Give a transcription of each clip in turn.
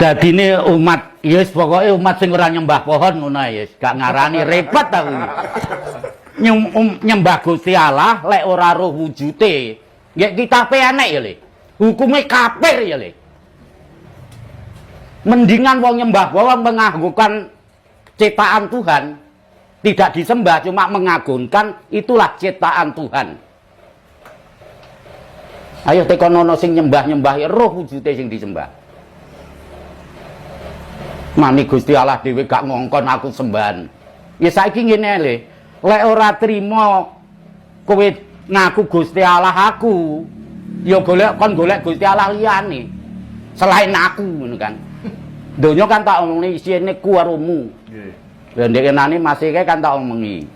Dadine umat, ya wis pokoke umat sing ora nyembah pohon ngono ya, gak ngarani repot ta kuwi. Nyembah Gusti Allah lek ora roh wujute. Nggih kitabe enek ya, Le. Hukume kafir ya, Le. Mendingan wong nyembah pohon mengagungkan ciptaan Tuhan, tidak disembah cuma mengagungkan, itulah ciptaan Tuhan. Ayo tekonono sing nyembah-nyembah roh wujute sing disembah. Mani Gusti Allah dhewe gak ngongkon aku sembahan. Ya saiki ngene le, lek ora trima kowe ngaku Gusti Allah aku, ya golek Gusti Allah liyane selain aku ngono kan. Donya kan tak omongi isine ku karo mu. Nggih. Lah ndek kenane masih kan tak omongi.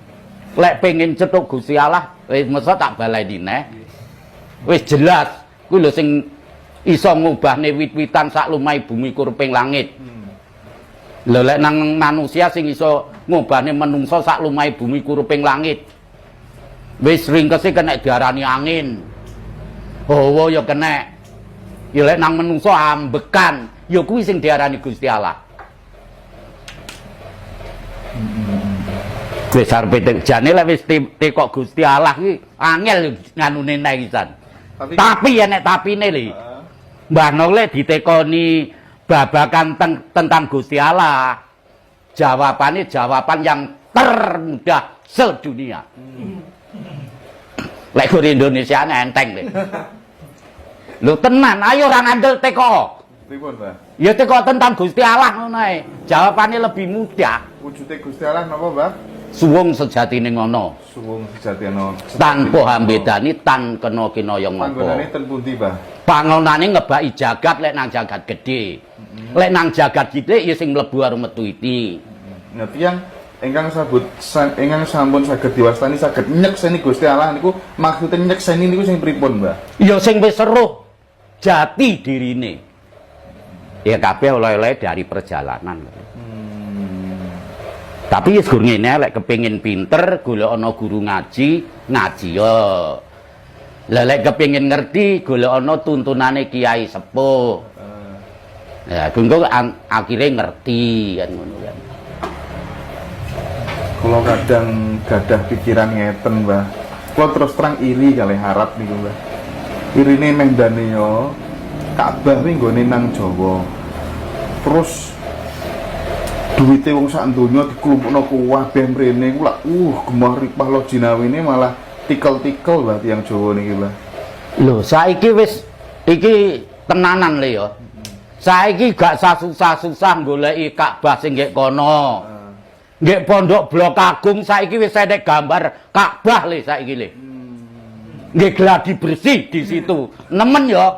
Lek pengin cetuk Gusti Allah, wis mesti tak baleni neh. Wis jelas, kuwi lho sing iso ngubahne wit-witan sak lumahe bumi kuruping langit. Lha lek nang manusia sing iso ngubahne menungso sak lumahe bumi kuruping langit. Wis ringkese kena diarani angin. Hawa ya kena. Ya lek nang menungso ambekan, ya kuwi sing diarani Gusti Allah. Wis arepe jane lek wis tekok Gusti Allah kuwi angel nganune nek pisan. Tapi ya nek tapine le. Mbah Nole ditekoni babakan tentang Gusti Allah. Jawabannya jawaban yang termudah sedunia. Lek guru Indonesia enteng le. Lho tenan, ayo ora ngandel teko. Pripun, Mbah? Ya teko tentang Gusti Allah ngono ae. Jawabannya lebih mudah. Wujude Gusti Allah napa, Mbah? Suwung sejatine ngono. Suwung sejatine tanpa hambedani tan kena kinayang apa. Panggonane ten pundi, Mbah? Pangonane ngebaki jagat lek nang jagat gedhe. Lek nang jagat cilik ya sing mlebu karo metu iki. Nah, tiyang ingkang sampun saged diwastani saged nyekseni Gusti Allah niku maksude nyekseni niku sing pripun, Mbah? Ya sing wis seruh jati dirine. Ya kabeh oleh-oleh dari perjalanan. Tapi wis gur ngene lek kepengin pinter golek ana guru ngaji ya. Lah lek kepengin ngerti golek ana tuntunane kiai sepuh. Ya gunggo akhire ngerti kan ngono kan. Kula kadang gadah pikiran ngeten, Mbah. Kula terus terang iri kalih harap niku, Mbah. Irine meh ndane yo Ka'bah kuwi nggone nang Jawa. Terus duwite wong sak donya diklumpukno kabeh mrene ku lak gemah ripah lo jinawine malah tikel-tikel Mbah tiyang Jawa niki, Mbah. Lho, saiki wis iki tenanan le ya. Saiki gak susah-susah goleki Ka'bah sing nggih kono. Nggih Pondok Blok Agung saiki wis enek gambar Ka'bah le saiki le. Nggih gladi bersih di situ. Nemen ya.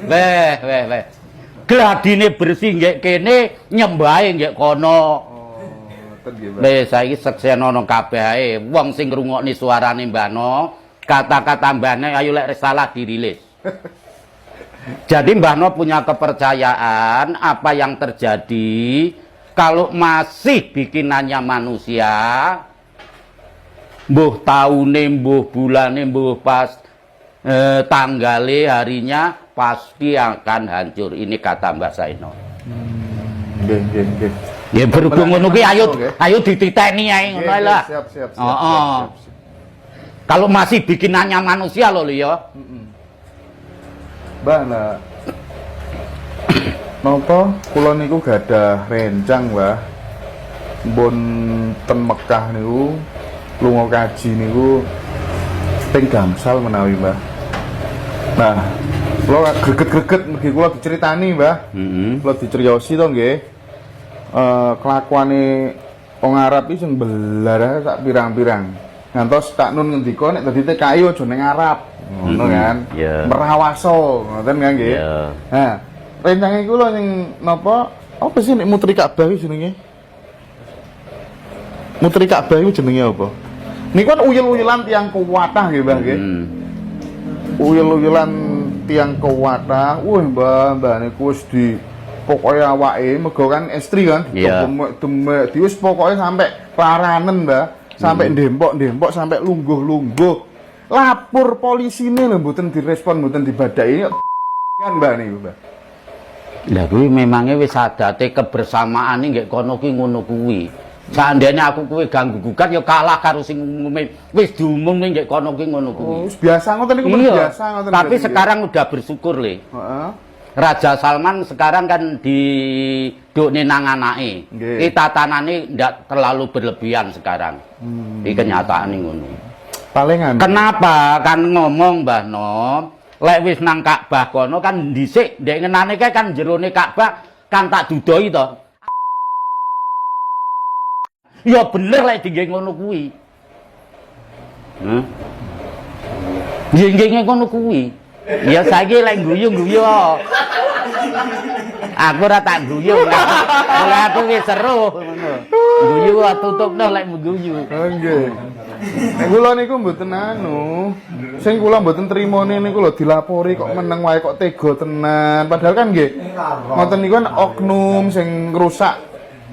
Weh. Gladine bersih nggih kene, nyembahe nggih kono. Wis saiki seksenono kabeh ae. Wong sing ngrungokne suarane Mbah No, kata-kata Mbahne ayo lek salah dirilis. Jadi Mbah No punya kepercayaan apa yang terjadi kalau masih bikinannya manusia, mbuh taune, mbuh bulane, mbuh pas tanggale harinya pasti akan hancur. Ini kata Mbah Saino. Nggih. Ya berhubung ngono kuwi ayo dititeni ae ngono lah. Siap. Kalau masih bikinannya manusia lho ya. Mbah, nah napa kula niku gadah rencang, Mbah. Mbon ten Mekah niku lunga kaji niku teng gangsal menawi, Mbah. Nah, kula greget-greget mergi kula diceritani, Mbah. Kula diceriosi to nggih. Kelakuane wong Arab iki sing belar sak pirang-pirang. Ngantos tak nun ngendika nek dadi TKI aja ning Arab. Ngono kan. Merawaso, ngoten kan nggih. Nah, rencange kula ning napa? Apa sih nek muteri Ka'bah iki jenenge? Muteri Ka'bah iki jenenge apa? Niku kan uyul-uyulan tiyang kuwatah nggih, Mbah nggih. Uyul-uyulan tiyang kuwatah. Mbah niku wis di pokoke awake mergo kan istri kan demek diwis pokoke sampai paranen, Mbah. Sampai ndempok-ndempok sampai lungguh-lungguh. Lapor polisine lho mboten direspon, mboten dibadaki kan Mbah niku, Mbah. Lah kuwi memangnya wis adate kebersamaan nggih kono ki ngono kuwi. Seandainya aku kuwi ganggu gugat ya kalah karo sing umume wis diumumne nggih kono ki ngono kuwi. Biasa ngoten niku biasa ngoten. Tapi sekarang udah bersyukur le. Heeh. Raja Salman sekarang kan didukne nang anake. Iki tatanane ndak terlalu berlebihan sekarang. Iki kenyataane ngono. Palingan. Kenapa kan ngomong Mbah Nom, lek wis nang Ka'bah kono kan dhisik ndek ngenane kae kan jerone Ka'bah kan tak dudoi to. Ya bener lek dingge ngono kuwi. Heh. Nggih ngono kuwi. Ya saiki lek guyu-guyu. Aku ora tak guyu. Oleh aku wis seru ngono. Guyu tutupno lek guyu. Nggih. Nek kula niku mboten anu. Sing kula mboten trimone niku lho dilapori kok meneng wae kok tega tenan. Padahal kan nggih ngoten niku kan oknum sing ngrusak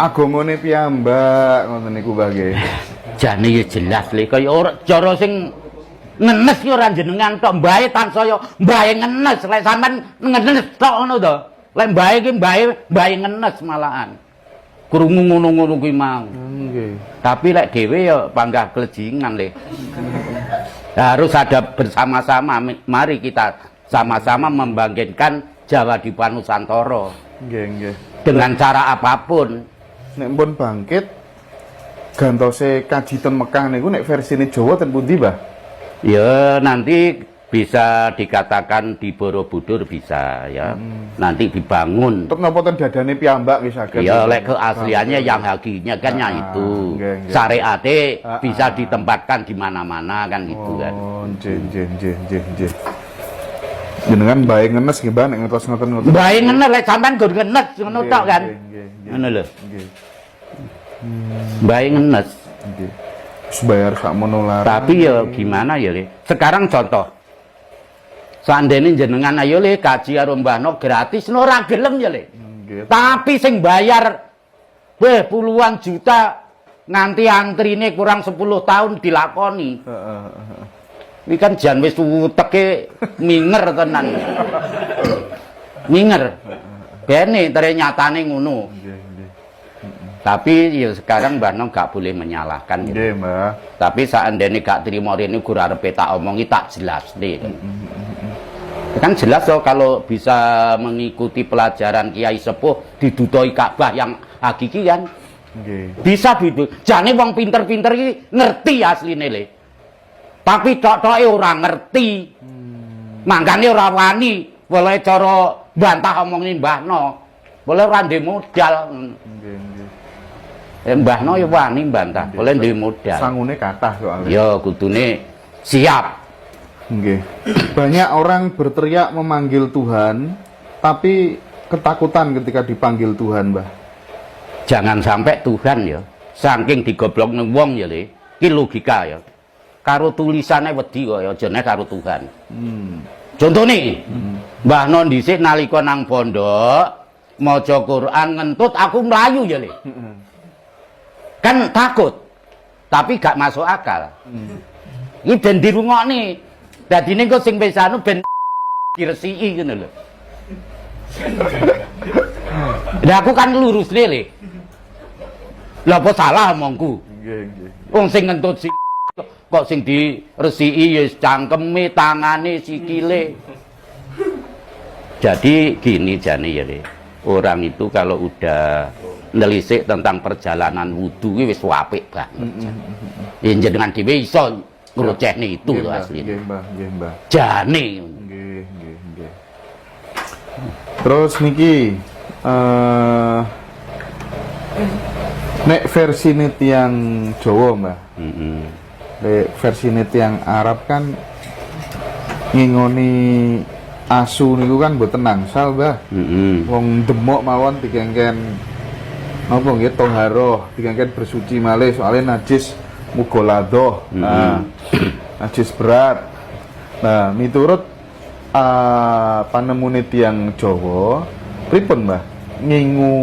agamane piyambak ngoten niku Mbah nggih. Jane ya jelas le kaya ora cara sing ngenes ki ora jenengan tok mbae tansaya mbae ngenes lek sampean ngenes tok ngono to. Lek mbae ki mbae ngenes malahan. Krungu ngono-ngono kuwi mau. Nggih. Tapi lek dhewe ya panggah kelejingan le. Harus ada bersama-sama. Mari kita sama-sama membangkitkan Jawa Dipa Nusantara. Nggih, nggih. Dengan cara apapun. Nek pun bangkit gantose kaji ten Mekah niku nek versine Jawa ten pundi, Mbah? Ya nanti bisa dikatakan di Borobudur bisa ya. Nanti dibangun. Untuk napa ten dadane piyambak wis saged. Ya lek keasliannya yang hakinya kan ya itu. Syariate bisa ditempatkan di mana-mana kan gitu kan. Oh, nggih. Jenengan bae ngenes nggih, Mbah, nek ngertos ngoten-ngoten. Bae ngenes lek sampean gur ngenes ngono tok kan. Ngono lho. Nggih. Bae ngenes. Nggih. Wis bayar sakmono larang. Tapi ya gimana ya, Le? Sekarang contoh. Seandainya jenengan ayo Le kaji karo Mbah No gratis no ora gelem ya Le. Tapi sing bayar puluhan juta nganti antrine kurang 10 tahun dilakoni. Ini kan jan wis uteke minger tenan. Minger. Bene ternyatane ngono. Tapi ya sekarang Mbah Nom gak boleh menyalahkan gitu. Nggih, Mbah. Tapi seandainya gak terima rene gur arepe tak omongi tak jelas deh. Kan jelas loh kalau bisa mengikuti pelajaran Kiai Sepuh didudoi Ka'bah yang hakiki kan. Nggih. Bisa gitu. Jane wong pinter-pinter iki ngerti asline le. Tapi tok-toke ora ngerti. Mangkane ora wani boleh cara bantah omongin Mbah No. Boleh ora ndek modal. Nggih. Mbah No ya wani bantah, boleh ndek modal. Sangune kathah soalnya. Ya kudune siap. Nggih. Banyak orang berteriak memanggil Tuhan, tapi ketakutan ketika dipanggil Tuhan, Mbah. Jangan sampai Tuhan ya, saking digoblokne wong ya Le, iki logika ya. Karo tulisane wedi kok ya jane karo Tuhan. Contone, Mbah No dhisik nalika nang pondok maca Quran ngentut aku mlayu ya Le. Kan takut, tapi gak masuk akal. Ini ben dirungokne. Dadine kok sing wis anu ben diresiki ngono lho. Lah aku kan lurus le. Lah apa salah omongku? Nggih. Wong sing ngentut kok sing diresiki ya cangkeme, tangane, sikile. Jadi gini jane ya Le. Orang itu kalau udah nelisik tentang perjalanan wudu wis apik banget. Ya jenengan dhewe iso ngrucehne itu lho asline. Nggih, Mbah. Jane. Nggih. Terus niki nek versine tiyang Jawa, Mbah. Nek versine tiyang Arab kan ngingoni asu niku kan mboten nangsal, Mbah. Wong demok mawon digengken napa nggih toharoh, digengken bersuci malih soalnya najis mugoladoh. Nah, najis berat. Nah, miturut panemune tiyang Jawa, pripun, Mbah? Ngingu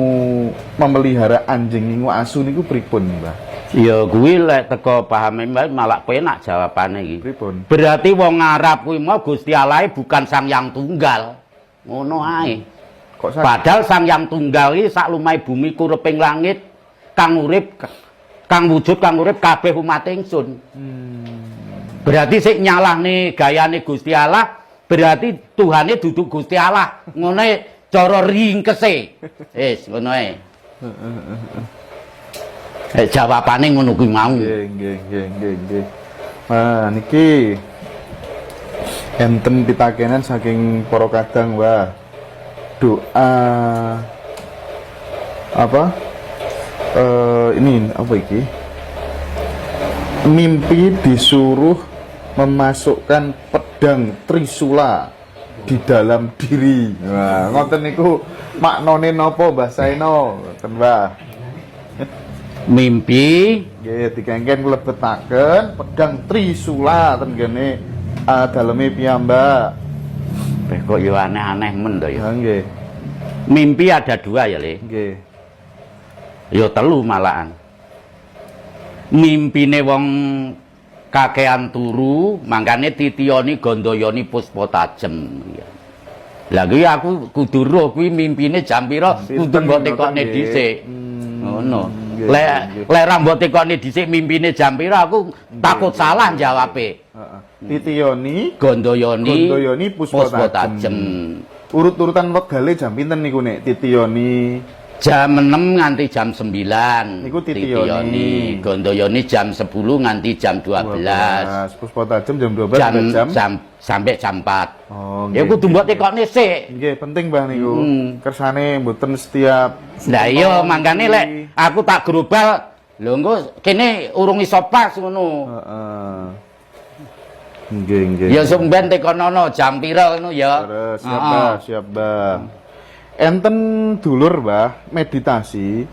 memelihara anjing ngingu asu niku pripun, Mbah? Ya kuwi lek teko pahame malah penak jawabane iki. Pripun? Berarti wong Arab kuwi mau Gusti Allah bukan Sang Yang Tunggal. Ngono ae. Kok saged? Padahal Sang Yang Tunggal iki sak lumai bumi kureping langit kang urip kang wujud kang urip kabeh umat ingsun. Berarti sik nyalahne gayane Gusti Allah, berarti Tuhane duduk Gusti Allah. Ngono cara ringkese. Wis ngono ae. Jawabane ngono kuwi mau. Nggih. Nah, niki enten pitakenan saking para kadang, Wah. Doa apa? Ini apa iki? Mimpi disuruh memasukkan pedang Trisula di dalam diri. Nah, ngoten niku maknane napa Mbah Saeno? Ngoten, Mbah. Mimpi Nggih, dikengken mlebetaken pedang Trisula ten kene daleme piyambak. kok yo aneh-aneh men to ya. Nggih. Mimpi ada dua ya, Le. Nggih. Yo telu malahan. Mimpine wong kakean turu, mangkane titiyoni gondoyoni puspa tajem. Lah kuwi aku kudu roh kuwi mimpine jam pira kudu mbok tekone dhisik. Ngono. Lek ra mbok tekone dhisik mimpine jam pira aku takut salah jawabe. Heeh. Titiyoni Gondoyoni puspa tajem. Urut-urutan wektale jam pinten niku nek titiyoni? Jam 6 nganti jam 9. Niku titiyoni. Gondoyoni jam 10 nganti jam 12. Puspa tajem jam 12 sampai jam 4. Oh, ya kudu mbok tekone sik. Nggih, penting Mbah niku. Kersane mboten setiap. Lah iya mangkane lek aku tak grobal, lho engko kene urung iso pas ngono. Heeh. Nggih. Ya sampean tekonono jam pira ngono ya. Siap, Mbah, siap, Mbah. Enten dulur, Mbah, meditasi.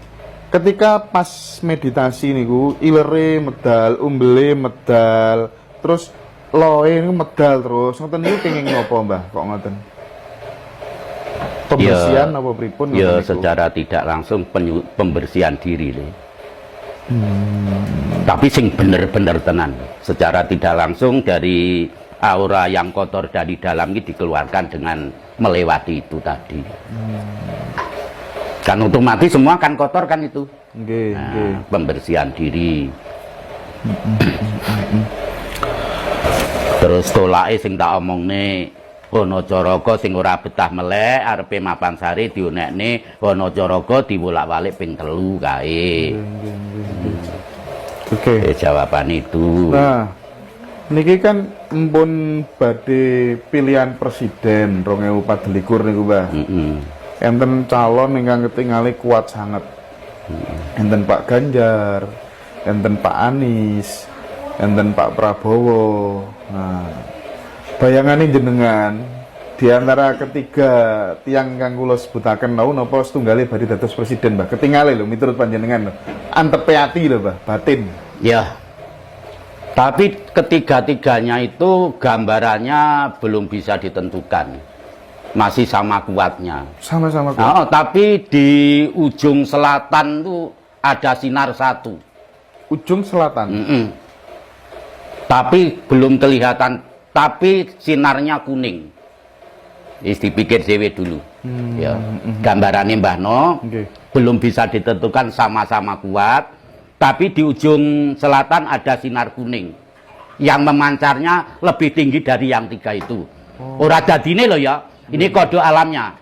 Ketika pas meditasi niku ilere medal, umbele medal, terus loe niku medal terus. Ngoten niku kenging napa, Mbah? Kok ngoten? Pembersihan apa pripun? Ya secara tidak langsung pembersihan diri, Le. Tapi sing bener-bener tenan. Secara tidak langsung dari aura yang kotor dari dalam ini dikeluarkan dengan melewati itu tadi. Kan otomatis semua kan kotor kan itu. Nah, pembersihan diri. Terus tolake sing tak omongne ana caraka sing ora betah melek arepe mapan sari dionekne ana caraka diwolak-walik ping 3 kae. Oke. Jawaban itu. Nah, niki kan empun badhe pilihan presiden 2024 niku, Mbah. Enten calon ingkang ketingale kuat sangat. Enten Pak Ganjar, enten Pak Anies, enten Pak Prabowo. Nah, bayangane jenengan di antara ketiga tiang kang kula sebutaken mau napa setunggale badhe dados presiden, Mbah? Ketingale lho miturut panjenengan lho. Antepe ati lho, Mbah, batin. Ya. Tapi ketiga-tiganya itu gambarannya belum bisa ditentukan. Masih sama kuatnya. Sama-sama kuat. Nah, tapi di ujung selatan tuh ada sinar satu. Ujung selatan. Tapi belum kelihatan. Tapi sinarnya kuning. Dipikir dewe dulu. Ya. Gambarannya Mbah No belum bisa ditentukan sama-sama kuat. Tapi di ujung selatan ada sinar kuning. Yang memancarnya lebih tinggi dari yang 3 itu. Ora dadine loh ya. Ini kode alamnya.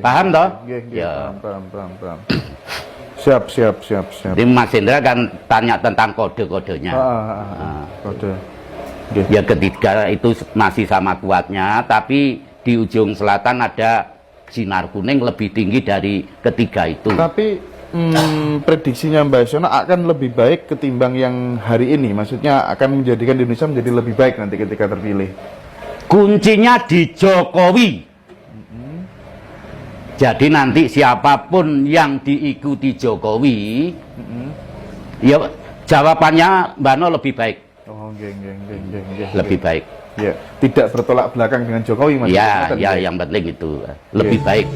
Paham toh? Ya. Paham. Siap. Jadi Mas Hendra kan tanya tentang kode-kodenya. Kode. Ya ketiga itu masih sama kuatnya, tapi di ujung selatan ada sinar kuning lebih tinggi dari ketiga itu. Tapi prediksinya Mbak Siono akan lebih baik ketimbang yang hari ini. Maksudnya akan menjadikan Indonesia menjadi lebih baik nanti ketika terpilih. Kuncinya di Jokowi. Jadi nanti siapapun yang diikuti Jokowi, ya jawabannya Mbak No lebih baik. Oh, lebih baik. Ya, tidak bertolak belakang dengan Jokowi, Mas. Ya, yang penting itu lebih baik.